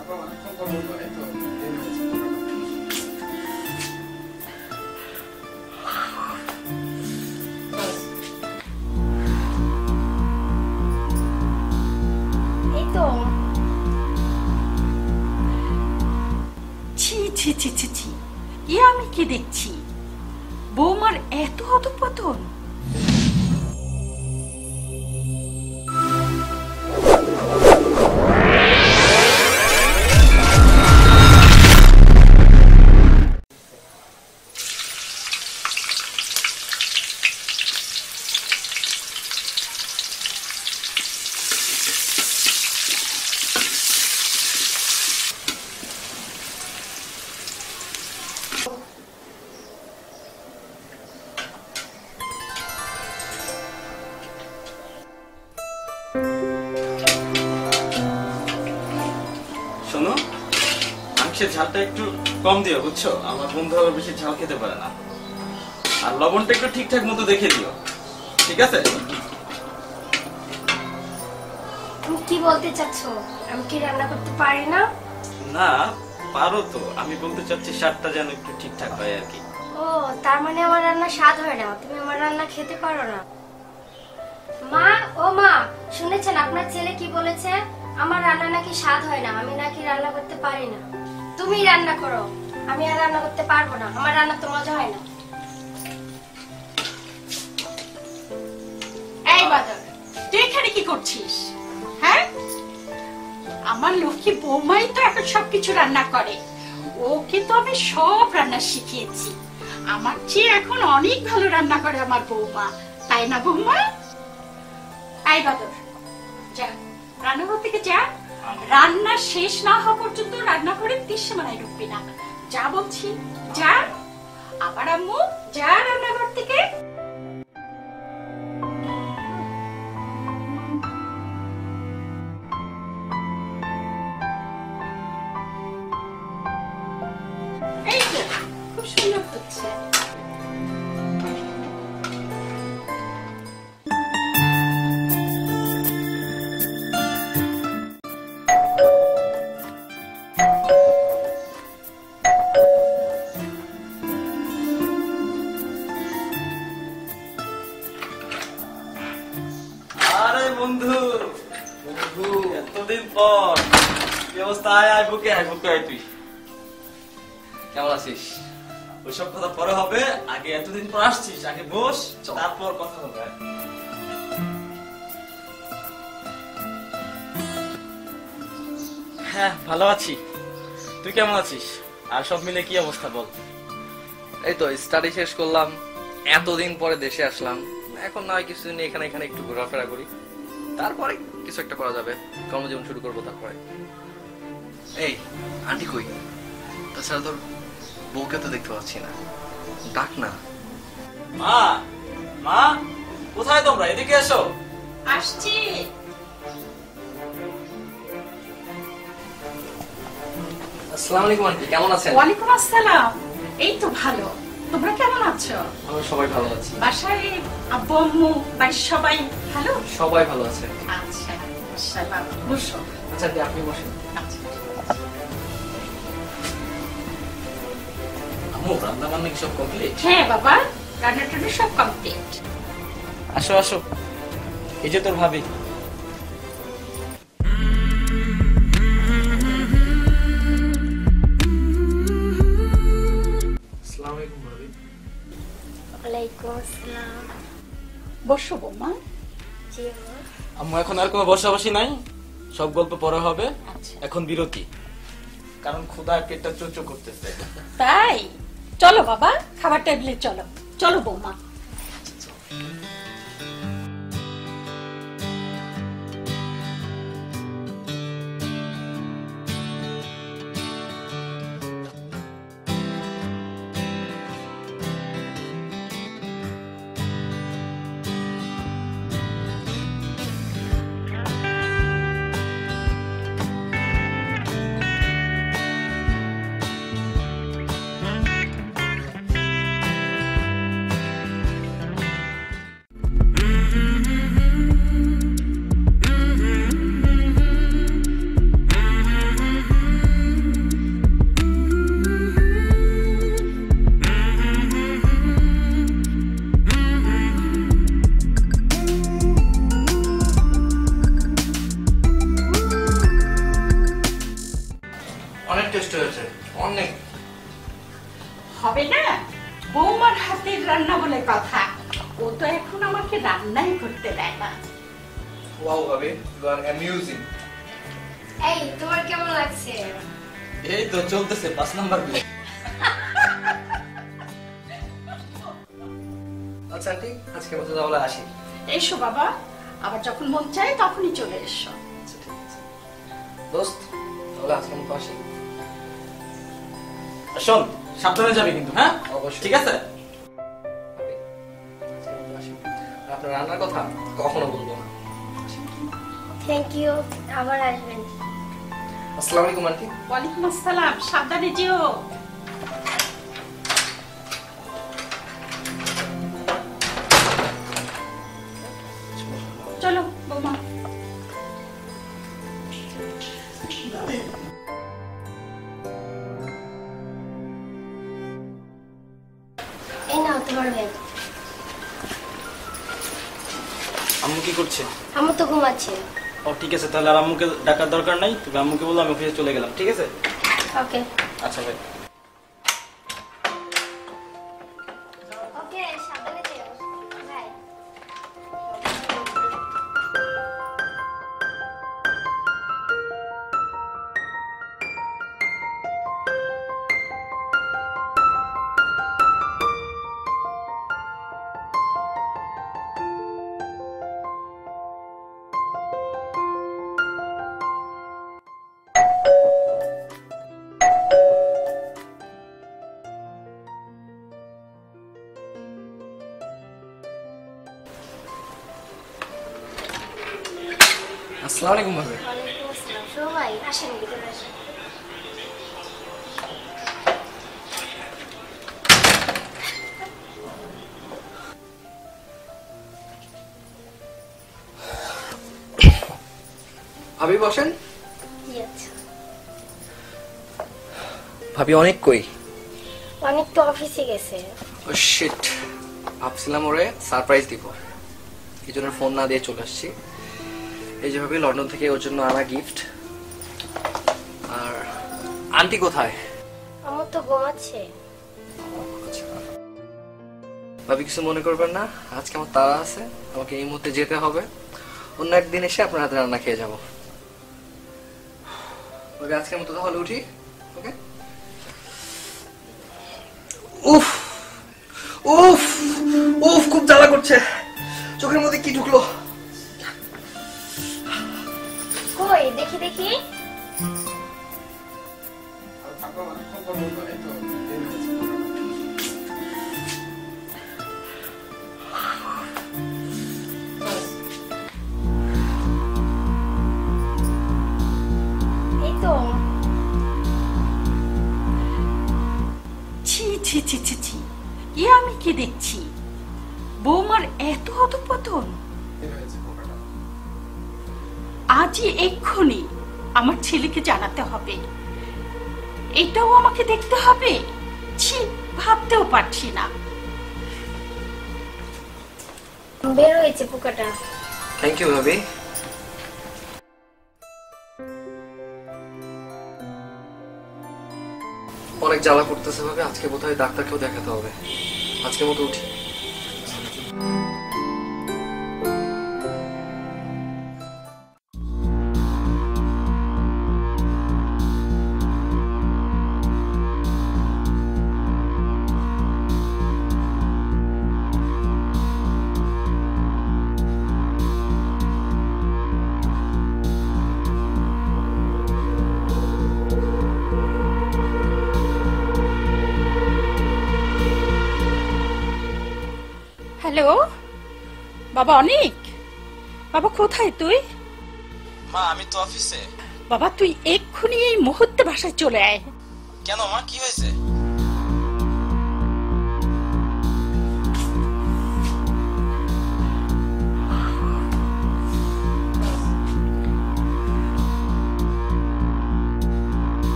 আপা অনেকক্ষণ পর বলবো, এই তো দেরি হয়েছে। এই তো ছি ছি ছি ছি ছি, এ আমি কি দেখছি? বৌমার এত অধঃপতন! শোনো, মাংসের ঝালটা একটু কম দিও, বুঝছো? আমার বন্ধু আবার বেশি ঝাল খেতে পারে না। আর লবণটা একটু ঠিকঠাক মতো দেখে দিও, ঠিক আছে? তুমি কি বলতে চাচ্ছ? আমি কি রান্না করতে পারি না? না, পারো তো। আমি বলতে চাচ্ছি স্বাদটা যেন একটু ঠিকঠাক হয় আর কি। ও, তার মানে আমার রান্না স্বাদ হয় না, তুমি আমার রান্না খেতে পারো না। মা, ও মা, শুনেছেন আপনার ছেলে কি বলেছে? আমার রান্না নাকি স্বাদ হয় না, আমি নাকি রান্না করতে পারি না। তুমি রান্না করো, আমি আর রান্না করতে পারবো না, আমার রান্না তো মজা হয় না। এই বাদর, তুই এখানে কি করছিস? হ্যাঁ, আমার লক্ষ্মী বৌমাই তো এখন সবকিছু রান্না করে। ওকে তো আমি সব রান্না শিখিয়েছি। আমার চেয়ে এখন অনেক ভালো রান্না করে আমার বৌমা, তাই না বৌমা? এই বাদর, যা রান্নাঘর থেকে যা। রান্না শেষ না হওয়া পর্যন্ত রান্না করে তিসমানায় ঢুকবি না, যা বলছি যা। আবার আম্মু, যা রান্নাঘর থেকে। এই তো, খুব সুন্দর হচ্ছে। আরে বন্ধু, বন্ধু এতদিন পর, কি অবস্থা? আয় আয় বুকে, আয় বুকে আয়। তুই কেমন আছিস? ওইসব কথা পরে হবে, আগে এতদিন পর আসছিস, আগে বস, তারপর কথা হবে। হ্যাঁ, ভালো আছি। তুই কেমন আছিস? আর সব মিলে কি অবস্থা বল? এই তো স্টাডি শেষ করলাম, এতদিন পরে দেশে আসলাম। এখন না হয় কিছুদিন এখানে এখানে একটু ঘোরাফেরা করি, তারপরে কিছু একটা করা যাবে, কর্মজীবন শুরু করবো তারপরে। এই আন্টি কই? তাছাড়া তোর বউকে তো দেখতে পাচ্ছি না, ডাক না। মা, মা, কোথায় তোমরা? এদিকে এসো। আসছি। আসসালামু আলাইকুম আন্টি, কেমন আছেন? ওয়ালাইকুম আসসালাম। এই তো ভালো, তোমরা কেমন আছো? আমরা সবাই ভালো আছি। বাসায় আব্বু আম্মু বাড়ির সবাই ভালো? সবাই ভালো আছে। আচ্ছা, মাশাআল্লাহ। বসো। আচ্ছা আন্টি, আপনি বসেন। আচ্ছা। আম্মু, রান্না বান্না কি সব কমপ্লিট? হ্যাঁ বাবা, রান্না টান্না সব কমপ্লিট। আসো আসো, এই যে তোর ভাবি। আসসালামু আলাইকুম ভাবি। ওয়ালাইকুম আসসালাম। বসো বৌমা। জি মা। আম্মু, এখন আর কোনো বসাবসি নাই, সব গল্প পরে হবে। আচ্ছা। এখন বিরতি, কারণ ক্ষুধায় পেটটা চোচো করতেছে। তাই চলো বাবা, খাবার টেবিলে চলো। চলো বৌমা। টেস্ট হয়েছে, অনেক। হবে না, বৌমার হাতের রান্না বলে কথা। ও তো এখন আমাকে রান্নাই করতে দেয় না। ওয়াও ভাবি, ইউ আর অ্যামিউজিং। এই তোমার কেমন লাগছে? এই তো চলতেছে 5 নাম্বার বিয়ে। আচ্ছা আন্টি, আজকে মতো তাহলে আসি। এসো বাবা, আবার যখন মন চায় তখনই চলে এসো। আচ্ছা ঠিক আছে দোস্ত, তাহলে আজকে মতো আসি। শোন, সাবধানে যাবি কিন্তু, হ্যাঁ? অবশ্যই। ঠিক আছে? ভাবি, আজকে মতো আসি। আর আপনার রান্নার কথা কখনো বলবো না। থ্যাংক ইউ, আবার আসবেন। আসসালামু আলাইকুম আন্টি। ওয়ালাইকুম আসসালাম, সাবধানে যেও। চলো বৌমা। এই নাও তোমার ব্যাগ। আম্মু কি করছে? আমার তো ঘুমাচ্ছে। ও ঠিক আছে, তাহলে আর আম্মুকে ডাকার দরকার নাই। তবে আম্মুকে বললো আমি অফিসে চলে গেলাম, ঠিক আছে? ওকে আচ্ছা ভাই। ওকে, সাবধানে যেও। বাই। আসসালামু আলাইকুম ভাবি। ওয়ালাইকুম আসসালাম। সবাই আসেন, ভিতরে আসেন। ভাবি বসেন। কি আছে? ভাবি অনেক কই? অনেক তো অফিসে গেছে। ও শিট, ভাবছিলাম ওরে সারপ্রাইজ দিব, এই জন্য ফোন না দিয়ে চলে আসছি। এই যে ভাবি, লন্ডন থেকে ওর জন্য আনা গিফট। আর আন্টি কোথায়? আমার তো ঘুমাচ্ছে। ভাবি কিছু মনে করবেন না, আজকে আমার তাড়া আছে, আমাকে এই মুহূর্তে যেতে হবে। অন্য একদিন এসে আপনার হাতে রান্না খেয়ে যাবো। ভাবি আজকের মতো তাহলে উঠি। ওকে। উফ উফ উফ, খুব জ্বালা করছে, চোখের মধ্যে কি ঢুকলো? কই দেখি দেখি। আর থাকো, অনেকক্ষণ পর বলবো, এই তো দেরি হয়েছে। এই তো। ছি ছি ছি ছি ছি, এ আমি কি দেখছি? বৌমার এত অধঃপতন! দেরি হয়েছে পোকাটা। আজই এক্ষুনি আমার ছেলেকে জানাতে হবে। এটাও আমাকে দেখতে হবে? ছি, ভাবতেও পারছি না। বের হয়েছে পোকাটা। থ্যাংক ইউ ভাবি। অনেক জ্বালা করতেছে ভাবে, আজকে বোধহয় ডাক্তারকেও দেখাতে হবে। আজকের মতো উঠি। হ্যালো বাবা, অনিক বাবা, কোথায় তুই? মা আমি তো অফিসে। বাবা তুই এক্ষুনি এই মুহূর্তে বাসায় চলে আয়। কেন মা, কি হয়েছে?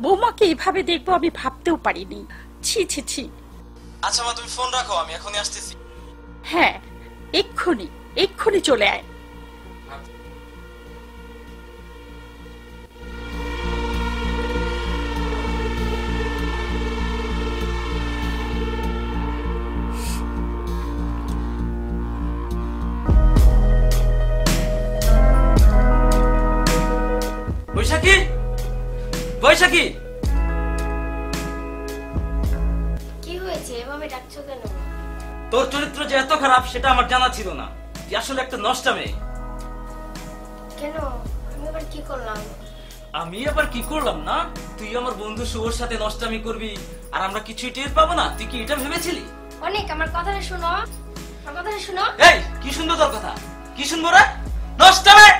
বৌমাকে এভাবে দেখবো আমি ভাবতেও পারিনি। ছি ছি ছি। আচ্ছা মা, তুমি ফোন রাখো, আমি এখনই আসতেছি। হ্যাঁ, এক্ষুনি এক্ষুনি চলে আয়। বৈশাখী, বৈশাখী, কি হয়েছে, এভাবে ডাকছো কেন? তোর চরিত্র যে এত খারাপ সেটা আমার জানা ছিল না। তুই আসলে একটা নষ্টা মেয়ে। কেন, আমি আবার কি করলাম? আমি আবার কি করলাম না? তুই আমার বন্ধু শুভর সাথে নষ্টামি করবি আর আমরা কিছুই টের পাবো না, তুই কি এটা ভেবেছিলি? অনেক, আমার কথাটা শোনো, আমার কথাটা শোনো। এই কি শুনবো তোর কথা? কি শুনবো রে? নষ্টা মেয়ে!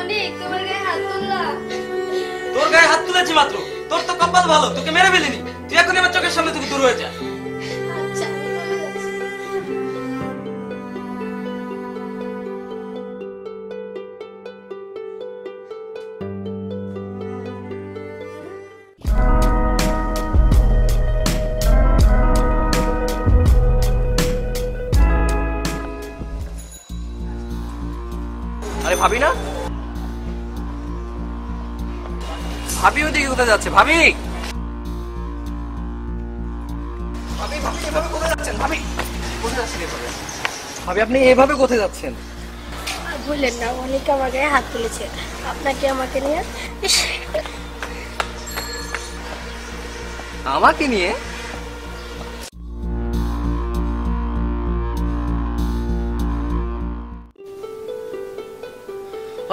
অনেক, তোমার গায়ে হাত তুললা। তোর গায়ে হাত তুলেছি মাত্র, তোর তো কপাল ভালো, তোকে মেরে ফেলিনি। তুই এখন আমার চোখের সামনে থেকে দূর হয়ে যা। আচ্ছা, আমি চলে যাচ্ছি। আরে ভাবি না, ভাবি ওইদিকে কোথায় যাচ্ছে? ভাবি, ভাবি, ভাবি এভাবে কোথায় যাচ্ছেন? ভাবি কোথায় যাচ্ছেন এভাবে? ভাবি আপনি এভাবে কোথায় যাচ্ছেন? আর বললেন না, অনেক আমার গায়ে হাত তুলেছে, আপনাকে আমাকে নিয়ে। ইস, আমাকে নিয়ে?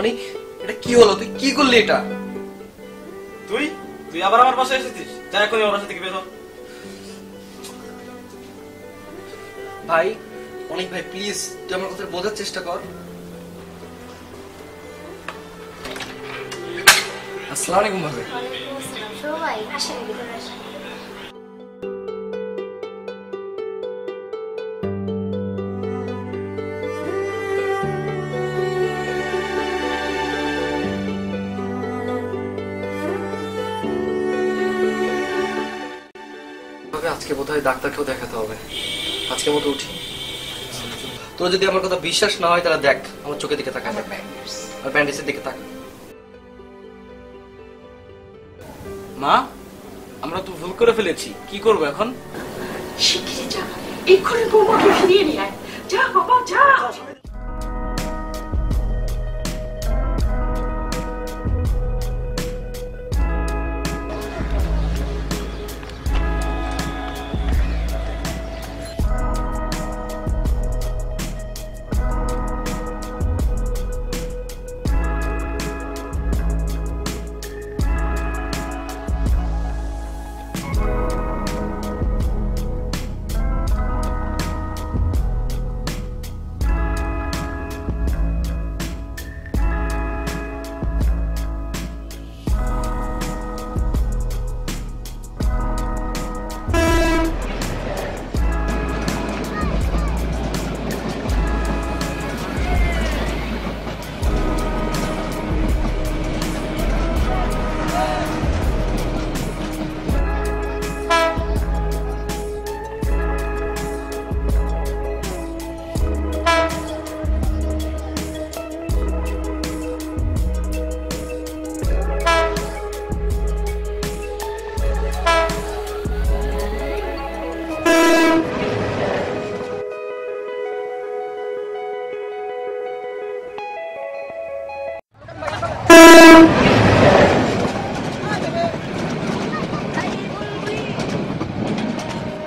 অনেক, এটা কি হলো? তুই কি করলি এটা? তুই তুই আবার আমার বাসায় এসেছিস? যা এখনই আমার বাসা থেকে বের হ। ভাই, অনেক ভাই প্লিজ তুই আমার কথা বোঝার চেষ্টা কর। আসসালামু আলাইকুম ভাবি। ওয়ালাইকুম আসসালাম। সবাই আসেন, ভিতরে আসেন। ভাবে আজকে বোধহয় ডাক্তারকেও দেখাতে হবে। আজকের মতো উঠি। তোর যদি আমার কথা বিশ্বাস না হয় তাহলে দেখ আমার চোখের দিকে তাকা, আর ব্যান্ডেজের দিকে তাকা। মা, আমরা তো ভুল করে ফেলেছি, কি করবো এখন? শিগগিরই যা, এক্ষুনি বৌমাকে ফিরিয়ে নিয়ে আয়। যা বাবা, যা।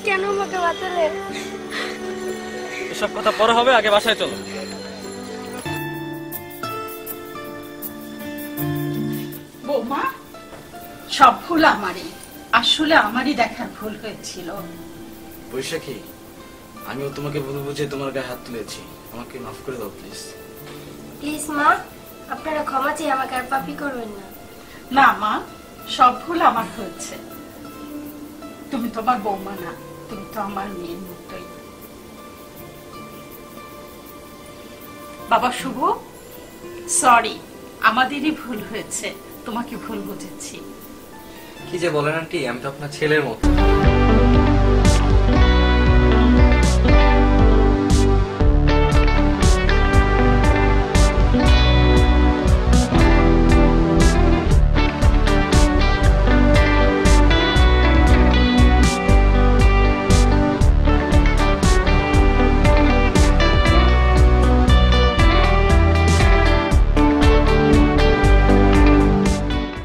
কেন আমাকে বাঁচালে? এসব কথা পরে হবে, আগে বাসায় চলো। বৌমা, সব ভুল আমারই, আসলে আমারই দেখার ভুল হয়েছিল। বৈশাখী, আমিও তোমাকে ভুল বুঝে তোমার গায়ে হাত তুলেছি, আমাকে মাফ করে দাও প্লিজ। প্লিজ মা, আপনারা ক্ষমা চেয়ে আমাকে আর পাপি করবেন না। না মা, সব ভুল আমার হয়েছে। তুমি তোমার বৌমা না, তুমি তো আমার মেয়ের মতোই। বাবা শুভ, সরি, আমাদেরই ভুল হয়েছে, তোমাকে ভুল বুঝেছি। কি যে বলেন আন্টি, আমি তো আপনার ছেলের মতো।